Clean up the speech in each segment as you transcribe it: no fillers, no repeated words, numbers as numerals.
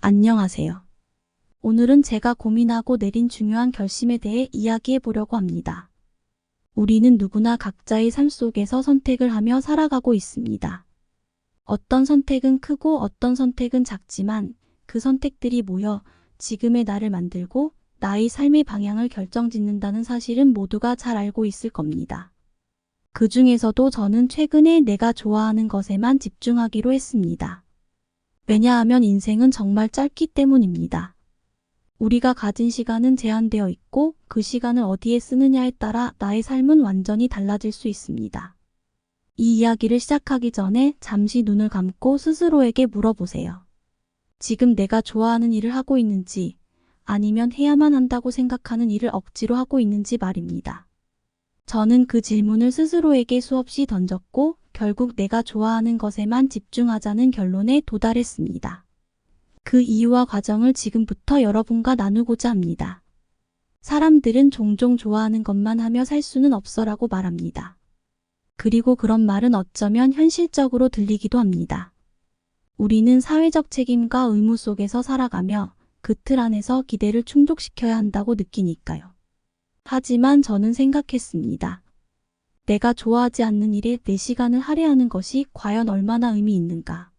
안녕하세요. 오늘은 제가 고민하고 내린 중요한 결심에 대해 이야기해 보려고 합니다. 우리는 누구나 각자의 삶 속에서 선택을 하며 살아가고 있습니다. 어떤 선택은 크고 어떤 선택은 작지만 그 선택들이 모여 지금의 나를 만들고 나의 삶의 방향을 결정짓는다는 사실은 모두가 잘 알고 있을 겁니다. 그 중에서도 저는 최근에 내가 좋아하는 것에만 집중하기로 했습니다. 왜냐하면 인생은 정말 짧기 때문입니다. 우리가 가진 시간은 제한되어 있고 그 시간을 어디에 쓰느냐에 따라 나의 삶은 완전히 달라질 수 있습니다. 이 이야기를 시작하기 전에 잠시 눈을 감고 스스로에게 물어보세요. 지금 내가 좋아하는 일을 하고 있는지 아니면 해야만 한다고 생각하는 일을 억지로 하고 있는지 말입니다. 저는 그 질문을 스스로에게 수없이 던졌고 결국 내가 좋아하는 것에만 집중하자는 결론에 도달했습니다. 그 이유와 과정을 지금부터 여러분과 나누고자 합니다. 사람들은 종종 좋아하는 것만 하며 살 수는 없어라고 말합니다. 그리고 그런 말은 어쩌면 현실적으로 들리기도 합니다. 우리는 사회적 책임과 의무 속에서 살아가며 그 틀 안에서 기대를 충족시켜야 한다고 느끼니까요. 하지만 저는 생각했습니다. 내가 좋아하지 않는 일에 내 시간을 할애하는 것이 과연 얼마나 의미 있는가?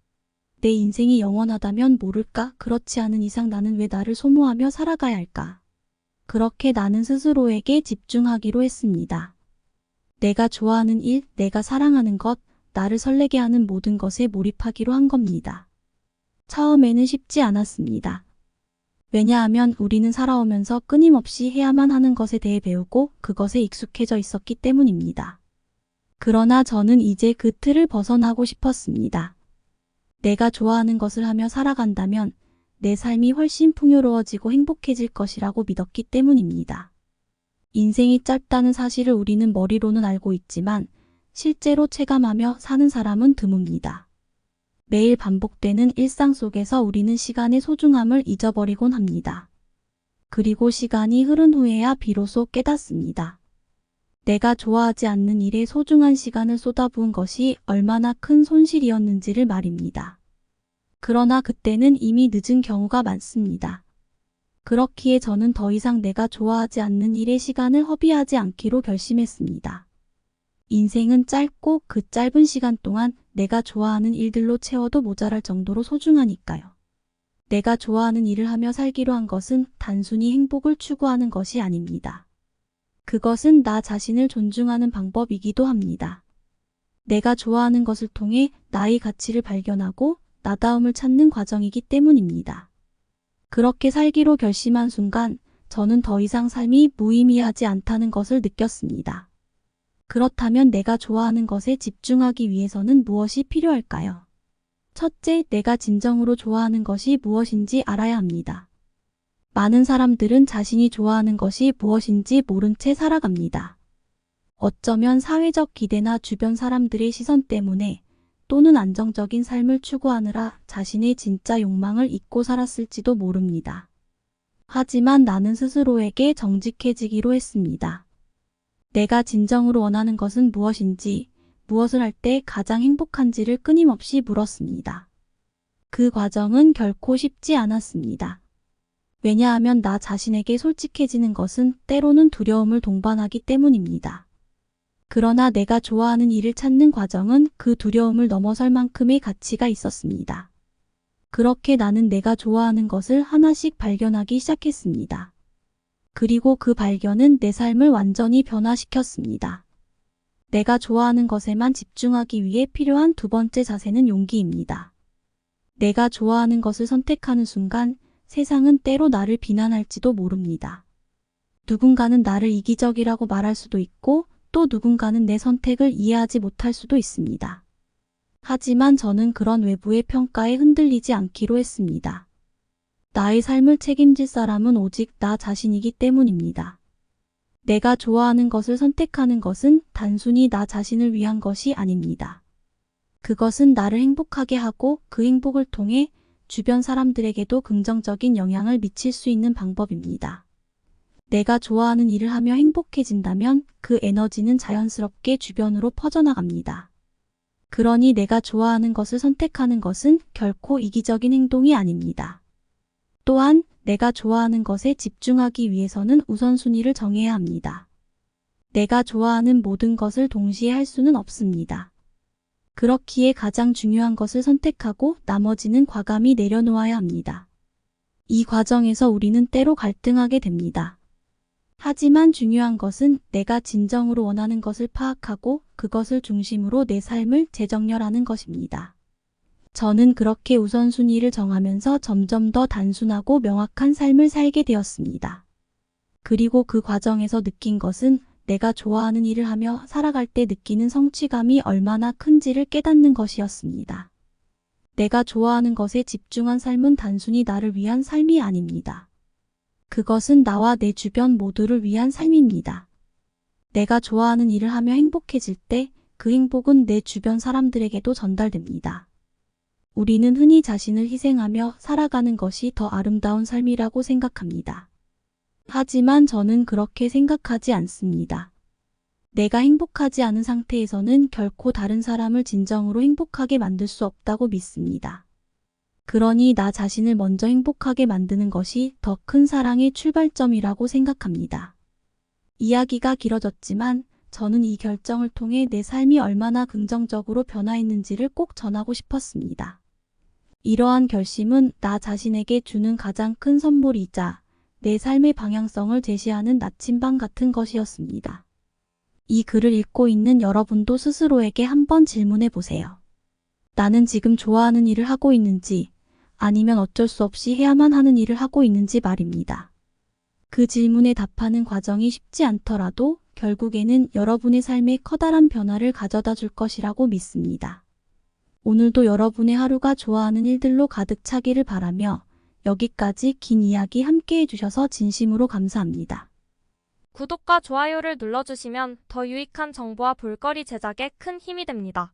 내 인생이 영원하다면 모를까? 그렇지 않은 이상 나는 왜 나를 소모하며 살아가야 할까? 그렇게 나는 스스로에게 집중하기로 했습니다. 내가 좋아하는 일, 내가 사랑하는 것, 나를 설레게 하는 모든 것에 몰입하기로 한 겁니다. 처음에는 쉽지 않았습니다. 왜냐하면 우리는 살아오면서 끊임없이 해야만 하는 것에 대해 배우고 그것에 익숙해져 있었기 때문입니다. 그러나 저는 이제 그 틀을 벗어나고 싶었습니다. 내가 좋아하는 것을 하며 살아간다면 내 삶이 훨씬 풍요로워지고 행복해질 것이라고 믿었기 때문입니다. 인생이 짧다는 사실을 우리는 머리로는 알고 있지만 실제로 체감하며 사는 사람은 드뭅니다. 매일 반복되는 일상 속에서 우리는 시간의 소중함을 잊어버리곤 합니다. 그리고 시간이 흐른 후에야 비로소 깨닫습니다. 내가 좋아하지 않는 일에 소중한 시간을 쏟아부은 것이 얼마나 큰 손실이었는지를 말입니다. 그러나 그때는 이미 늦은 경우가 많습니다. 그렇기에 저는 더 이상 내가 좋아하지 않는 일에 시간을 허비하지 않기로 결심했습니다. 인생은 짧고 그 짧은 시간 동안 내가 좋아하는 일들로 채워도 모자랄 정도로 소중하니까요. 내가 좋아하는 일을 하며 살기로 한 것은 단순히 행복을 추구하는 것이 아닙니다. 그것은 나 자신을 존중하는 방법이기도 합니다. 내가 좋아하는 것을 통해 나의 가치를 발견하고 나다움을 찾는 과정이기 때문입니다. 그렇게 살기로 결심한 순간 저는 더 이상 삶이 무의미하지 않다는 것을 느꼈습니다. 그렇다면 내가 좋아하는 것에 집중하기 위해서는 무엇이 필요할까요? 첫째, 내가 진정으로 좋아하는 것이 무엇인지 알아야 합니다. 많은 사람들은 자신이 좋아하는 것이 무엇인지 모른 채 살아갑니다. 어쩌면 사회적 기대나 주변 사람들의 시선 때문에 또는 안정적인 삶을 추구하느라 자신의 진짜 욕망을 잊고 살았을지도 모릅니다. 하지만 나는 스스로에게 정직해지기로 했습니다. 내가 진정으로 원하는 것은 무엇인지, 무엇을 할 때 가장 행복한지를 끊임없이 물었습니다. 그 과정은 결코 쉽지 않았습니다. 왜냐하면 나 자신에게 솔직해지는 것은 때로는 두려움을 동반하기 때문입니다. 그러나 내가 좋아하는 일을 찾는 과정은 그 두려움을 넘어설 만큼의 가치가 있었습니다. 그렇게 나는 내가 좋아하는 것을 하나씩 발견하기 시작했습니다. 그리고 그 발견은 내 삶을 완전히 변화시켰습니다. 내가 좋아하는 것에만 집중하기 위해 필요한 두 번째 자세는 용기입니다. 내가 좋아하는 것을 선택하는 순간 세상은 때로 나를 비난할지도 모릅니다. 누군가는 나를 이기적이라고 말할 수도 있고 또 누군가는 내 선택을 이해하지 못할 수도 있습니다. 하지만 저는 그런 외부의 평가에 흔들리지 않기로 했습니다. 나의 삶을 책임질 사람은 오직 나 자신이기 때문입니다. 내가 좋아하는 것을 선택하는 것은 단순히 나 자신을 위한 것이 아닙니다. 그것은 나를 행복하게 하고 그 행복을 통해 주변 사람들에게도 긍정적인 영향을 미칠 수 있는 방법입니다. 내가 좋아하는 일을 하며 행복해진다면 그 에너지는 자연스럽게 주변으로 퍼져나갑니다. 그러니 내가 좋아하는 것을 선택하는 것은 결코 이기적인 행동이 아닙니다. 또한 내가 좋아하는 것에 집중하기 위해서는 우선순위를 정해야 합니다. 내가 좋아하는 모든 것을 동시에 할 수는 없습니다. 그렇기에 가장 중요한 것을 선택하고 나머지는 과감히 내려놓아야 합니다. 이 과정에서 우리는 때로 갈등하게 됩니다. 하지만 중요한 것은 내가 진정으로 원하는 것을 파악하고 그것을 중심으로 내 삶을 재정렬하는 것입니다. 저는 그렇게 우선순위를 정하면서 점점 더 단순하고 명확한 삶을 살게 되었습니다. 그리고 그 과정에서 느낀 것은 내가 좋아하는 일을 하며 살아갈 때 느끼는 성취감이 얼마나 큰지를 깨닫는 것이었습니다. 내가 좋아하는 것에 집중한 삶은 단순히 나를 위한 삶이 아닙니다. 그것은 나와 내 주변 모두를 위한 삶입니다. 내가 좋아하는 일을 하며 행복해질 때 그 행복은 내 주변 사람들에게도 전달됩니다. 우리는 흔히 자신을 희생하며 살아가는 것이 더 아름다운 삶이라고 생각합니다. 하지만 저는 그렇게 생각하지 않습니다. 내가 행복하지 않은 상태에서는 결코 다른 사람을 진정으로 행복하게 만들 수 없다고 믿습니다. 그러니 나 자신을 먼저 행복하게 만드는 것이 더 큰 사랑의 출발점이라고 생각합니다. 이야기가 길어졌지만 저는 이 결정을 통해 내 삶이 얼마나 긍정적으로 변화했는지를 꼭 전하고 싶었습니다. 이러한 결심은 나 자신에게 주는 가장 큰 선물이자 내 삶의 방향성을 제시하는 나침반 같은 것이었습니다. 이 글을 읽고 있는 여러분도 스스로에게 한번 질문해 보세요. 나는 지금 좋아하는 일을 하고 있는지 아니면 어쩔 수 없이 해야만 하는 일을 하고 있는지 말입니다. 그 질문에 답하는 과정이 쉽지 않더라도 결국에는 여러분의 삶에 커다란 변화를 가져다 줄 것이라고 믿습니다. 오늘도 여러분의 하루가 좋아하는 일들로 가득 차기를 바라며 여기까지 긴 이야기 함께 해주셔서 진심으로 감사합니다. 구독과 좋아요를 눌러주시면 더 유익한 정보와 볼거리 제작에 큰 힘이 됩니다.